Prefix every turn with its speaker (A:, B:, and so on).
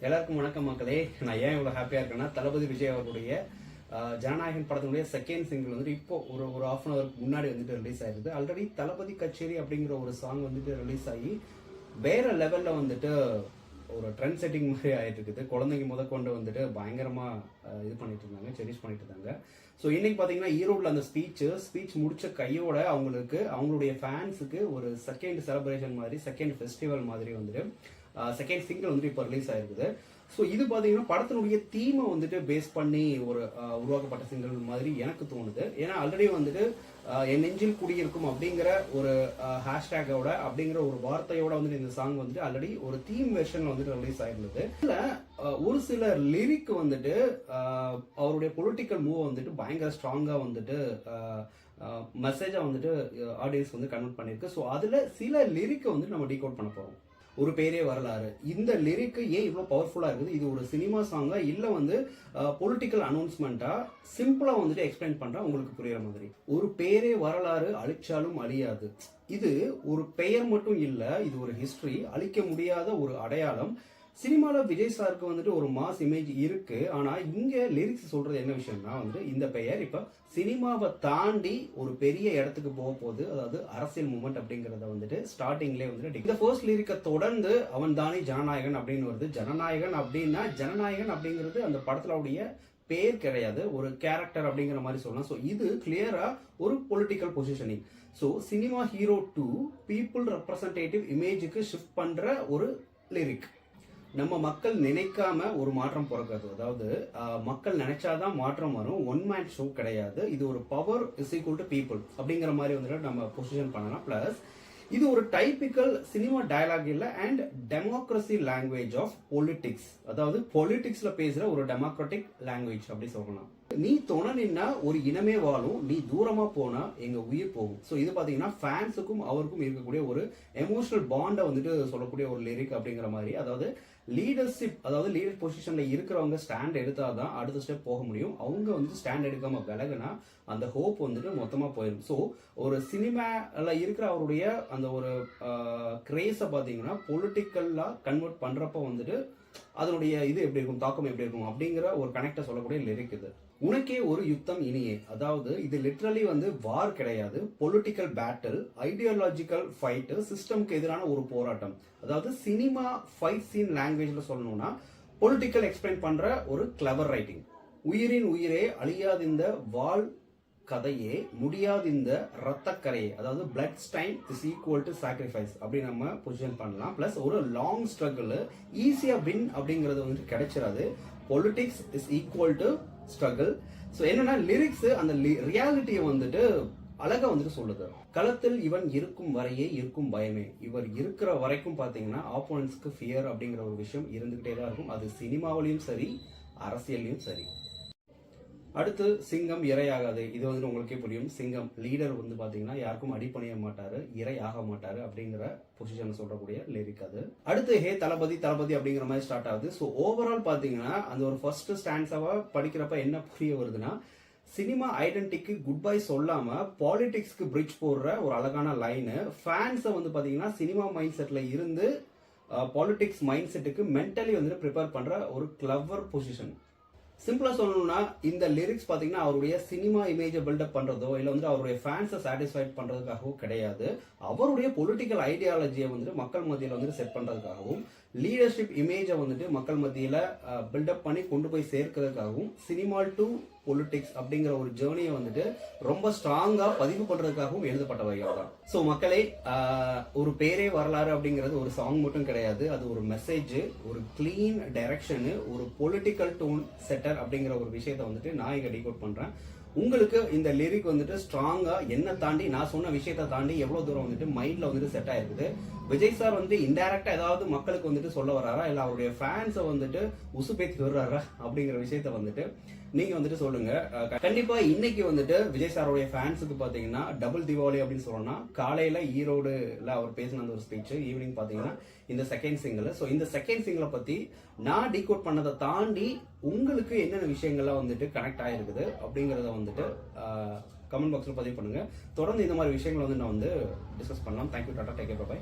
A: எல்லாருக்கும் வணக்கம் மக்களே. நான் ஏன் இவ்வளவு ஹாப்பியா இருக்கேன்னா, தளபதி விஜய் அவர்களுடைய ஜனநாயகன் படத்தினுடைய செகண்ட் சிங்கிள் வந்துட்டு இப்போ ஒரு ஹாஃப் அன் அவருக்கு முன்னாடி வந்துட்டு ரிலீஸ் ஆயிருது. ஆல்ரெடி தளபதி கச்சேரி அப்படிங்கிற ஒரு சாங் வந்துட்டு ரிலீஸ் ஆகி வேற லெவல்ல வந்துட்டு ஒரு ட்ரெண்ட் செட்டிங் மாதிரி ஆயிட்டு இருக்குது. குழந்தைங்க முதற்கொண்டு வந்துட்டு பயங்கரமா இது பண்ணிட்டு இருந்தாங்க, செரிஷ் பண்ணிட்டு இருந்தாங்க. ஸோ இன்னைக்கு பார்த்தீங்கன்னா ஈரோட்ல அந்த ஸ்பீச் முடிச்ச கையோட அவங்களுடைய ஃபேன்ஸுக்கு ஒரு செகண்ட் செலிப்ரேஷன் மாதிரி, செகண்ட் ஃபெஸ்டிவல் மாதிரி வந்துட்டு செகண்ட் சிங்கிள் வந்துட்டு இப்போ ரிலீஸ் ஆயிருக்குது. ஸோ இது பார்த்தீங்கன்னா படத்தினுடைய தீமை வந்துட்டு பேஸ் பண்ணி ஒரு உருவாக்கப்பட்ட சிங்கிள் மாதிரி எனக்கு தோணுது. ஏன்னா ஆல்ரெடி வந்துட்டு என் நெஞ்சில் குடியிருக்கும் அப்படிங்கிற ஒரு ஹேஷ்டேக்கோட அப்படிங்கிற ஒரு வார்த்தையோட வந்துட்டு இந்த சாங் வந்துட்டு ஆல்ரெடி ஒரு தீம் வெர்ஷன்ல வந்துட்டு ரிலீஸ் ஆயிருந்தது. இதுல ஒரு சில லிரிக் வந்துட்டு அவருடைய பொலிட்டிக்கல் மூவ் வந்துட்டு பயங்கர ஸ்ட்ராங்கா வந்துட்டு மெசேஜா வந்துட்டு ஆடியன்ஸ் வந்து கன்வெர்ட் பண்ணிருக்கு. ஸோ அதுல சில லிரிக்கை வந்துட்டு நம்ம டீகோட் பண்ண போறோம். ஒரு பேரே வரலாறு, இந்த லிரிக் ஏன் இவ்வளவு பவர்ஃபுல்லா இருக்குது? இது ஒரு சினிமா சாங்கா இல்ல வந்து பொலிட்டிக்கல் அனௌன்ஸ்மெண்டா? சிம்பிளா வந்துட்டு எக்ஸ்பிளைன் பண்றேன் உங்களுக்கு புரியுற மாதிரி. ஒரு பேரே வரலாறு, அழிச்சாலும் அழியாது. இது ஒரு பெயர் மட்டும் இல்ல, இது ஒரு ஹிஸ்டரி, அழிக்க முடியாத ஒரு அடையாளம். சினிமால விஜய் சாருக்கு வந்துட்டு ஒரு மாஸ் இமேஜ் இருக்கு. ஆனா இங்க லிரிக்ஸ் சொல்றது என்ன விஷயம்னா வந்துட்டு இந்த பெயர் இப்ப சினிமாவை தாண்டி ஒரு பெரிய இடத்துக்கு போக போகுது. அதாவது அரசியல் மூமெண்ட் அப்படிங்கறத வந்துட்டு ஸ்டார்டிங்லேயே வந்துட்டு இந்த ஃபர்ஸ்ட் லிரிக்கை தொடர்ந்து அவன் தானே ஜனநாயகன் அப்படின்னு வருது. ஜனநாயகன் அப்படின்னா ஜனநாயகன் அப்படிங்கிறது அந்த படத்துல பேர் கிடையாது, ஒரு கேரக்டர் அப்படிங்கிற மாதிரி சொல்லலாம். ஸோ இது கிளியரா ஒரு political positioning. So cinema hero to people representative இமேஜுக்கு ஷிஃப்ட் பண்ற ஒரு லிரிக். நம்ம மக்கள் நினைக்காம ஒரு மாற்றம் பிறக்காது. அதாவது மக்கள் நினைச்சாதான் மாற்றம் வரும். ஒன் மேன் ஷோ கிடையாது. இது ஒரு power is equal to people அப்படிங்கிற மாதிரி வந்துட்டு நம்ம பொசிஷன் பண்ணலாம். பிளஸ் இது ஒரு டைபிக்கல் சினிமா டயலாக் இல்ல and democracy language of politics. அதாவது பொலிட்டிக்ஸ்ல பேசுற ஒரு டெமோக்ராட்டிக் லாங்குவேஜ் அப்படி சொல்லலாம். நீ துணை நின்னா ஒரு இனமே வாழும், நீ தூரமா போனா எங்க உயிர் போகும். ஸோ இது பாத்தீங்கன்னா ஃபேன்ஸுக்கும் அவருக்கும் இருக்கக்கூடிய ஒரு எமோஷனல் பாண்டை வந்துட்டு சொல்லக்கூடிய ஒரு லிரிக் அப்படிங்கிற மாதிரி. அதாவது லீடர்ஷிப், அதாவது லீடர் பொசிஷன்ல இருக்கிறவங்க ஸ்டாண்ட் எடுத்தாதான் அடுத்த ஸ்டெப் போக முடியும். அவங்க வந்து ஸ்டாண்ட் எடுக்காம விலகுனா அந்த ஹோப் வந்துட்டு மொத்தமா போயிடும். ஸோ ஒரு சினிமால இருக்கிற அவருடைய அந்த ஒரு கிரேஸை பாத்தீங்கன்னா பொலிட்டிக்கல்லா கன்வெர்ட் பண்றப்ப வந்துட்டு அதனுடைய இது எப்படி இருக்கும், தாக்கம் எப்படி இருக்கும் அப்படிங்கிற ஒரு கனெக்டை சொல்லக்கூடிய லிரிக் இது. உனக்கே ஒரு யுத்தம் இனியே, அதாவது இது லிட்ரலி வந்து வார் கிடையாது, பொலிட்டிக்கல் பேட்டில், ஐடியாலஜிக்கல் ஃபைட், சிஸ்டம்க்கு எதிரான ஒரு போராட்டம். அதாவது சினிமா ஃபைட் சீன் லாங்குவேஜ்ல சொல்லணும்னா பொலிட்டிக்கல் எக்ஸ்பிளைன் பண்ற ஒரு கிளவர் ரைட்டிங். உயிரின் உயிரே அழியாது இந்த வால் கதையே, முடியாது இந்த ரத்தக்கரையே, அதாவது blood stain is equal to sacrifice அப்படி நம்ம பொசிஷன் பண்ணலாம். பிளஸ் ஒரு லாங் ஸ்ட்ரகிள், ஈஸியா வின் அப்படிங்கிறது வந்து கிடைச்சிடாது. Politics is equal to struggle. So என்னன்னா லிரிக்ஸ் அந்த ரியாலிட்டியை வந்துட்டு அழகா வந்துட்டு சொல்லுது. களத்தில் இவன் இருக்கும் வரையே இருக்கும் பயமே. இவர் இருக்கிற வரைக்கும் பாத்தீங்கன்னா ஆப்போனன்ட்ஸ்க்கு ஃபியர் அப்படிங்கிற ஒரு விஷயம் இருந்துகிட்டே தான் இருக்கும். அது சினிமாவிலையும் சரி, அரசியலையும் சரி. அடுத்து சிங்கம் இரையாகாது. இது வந்து உங்களுக்கே புரியும். சிங்கம் லீடர் வந்து பாத்தீங்கன்னா யாருக்கும் அடிப்பணிய மாட்டாரு, இறை ஆக மாட்டாரு அப்படிங்கிற பொசிஷன் சொல்றக்கூடிய லிரிக் அது. அடுத்து ஹே தளபதி தளபதி அப்படிங்கிற மாதிரி ஸ்டார்ட் ஆகுது. ஸோ ஓவரால் பாத்தீங்கன்னா அந்த ஒரு ஃபர்ஸ்ட் ஸ்டாண்ட்ஸாவா படிக்கிறப்ப என்ன புரிய வருதுன்னா, சினிமா ஐடென்டிட்டிக்கு குட் பை சொல்லாம பாலிடிக்ஸ்க்கு பிரிட்ஜ் போடுற ஒரு அழகான லைனு. ஃபேன்ஸை வந்து பாத்தீங்கன்னா சினிமா மைண்ட் செட்ல இருந்து பாலிடிக்ஸ் மைண்ட் செட்டுக்கு மென்டலி வந்து ப்ரிப்பேர் பண்ற ஒரு கிளவர் பொசிஷன். சிம்பிளா சொல்லணும்னா இந்த லிரிக்ஸ் பாத்தீங்கன்னா அவருடைய சினிமா இமேஜை பில்டப் பண்றதோ இல்ல வந்து அவருடைய ஃபேன்ஸை சாட்டிஸ்ஃபைட் பண்றதுக்காகவும் கிடையாது. அவருடைய பொலிட்டிக்கல் ஐடியாலஜியை வந்துட்டு மக்கள் மத்தியில வந்துட்டு செட் பண்றதுக்காகவும், லீடர்ஷிப் இமேஜை வந்துட்டு மக்கள் மத்தியில பில்டப் பண்ணி கொண்டு போய் சேர்க்கிறதுக்காகவும், சினிமா டு பொலிட்டிக்ஸ் அப்படிங்கிற ஒரு ஜேர்னியை வந்துட்டு ரொம்ப ஸ்ட்ராங்கா பதிவு பண்றதுக்காகவும் எழுதப்பட்ட வகைகள் தான். ஸோ மக்களே, ஒரு பேரே வரலாறு அப்படிங்கிறது ஒரு சாங் மட்டும் கிடையாது. அது ஒரு மெசேஜ், ஒரு கிளீன் டைரக்ஷன், ஒரு பொலிட்டிக்கல் டோன் செட்டர் அப்படிங்கிற ஒரு விஷயத்தை வந்துட்டு நான் இங்க டீகோட் பண்றேன். உங்களுக்கு இந்த லிரிக் வந்துட்டு ஸ்ட்ராங்கா என்ன தாண்டி, நான் சொன்ன விஷயத்தை தாண்டி எவ்வளவு தூரம் வந்துட்டு மைண்ட்ல வந்துட்டு செட் ஆயிருக்குது? விஜய் சார் வந்து இன்டைரக்டா ஏதாவது மக்களுக்கு வந்துட்டு சொல்ல வராரா, இல்ல அவருடைய ஃபேன்ஸை வந்துட்டு உசுப்பேத்தி விடுறாரா அப்படிங்கிற விஷயத்த வந்துட்டு நீங்க வந்துட்டு சொல்லுங்க. கண்டிப்பா இன்னைக்கு வந்துட்டு விஜய் சாரோடைய ஃபேன்ஸுக்கு பாத்தீங்கன்னா டபுள் தீபாவளி அப்படின்னு சொல்லணும்னா, காலையில ஈரோடுல அவர் பேசின அந்த ஒரு ஸ்பீச், ஈவினிங் பாத்தீங்கன்னா இந்த செகண்ட் சிங்கிள். ஸோ இந்த செகண்ட் சிங்கிளை பத்தி நான் டீகோட் பண்ணதை தாண்டி உங்களுக்கு என்னென்ன விஷயங்கள்லாம் வந்துட்டு கனெக்ட் ஆயிருக்குது அப்படிங்கறத வந்துட்டு கமெண்ட் பாக்ஸ்ல பதிவு பண்ணுங்க. தொடர்ந்து இந்த மாதிரி விஷயங்களை வந்து நான் வந்து டிஸ்கஸ் பண்ணலாம். Thank you, tata, take care, by.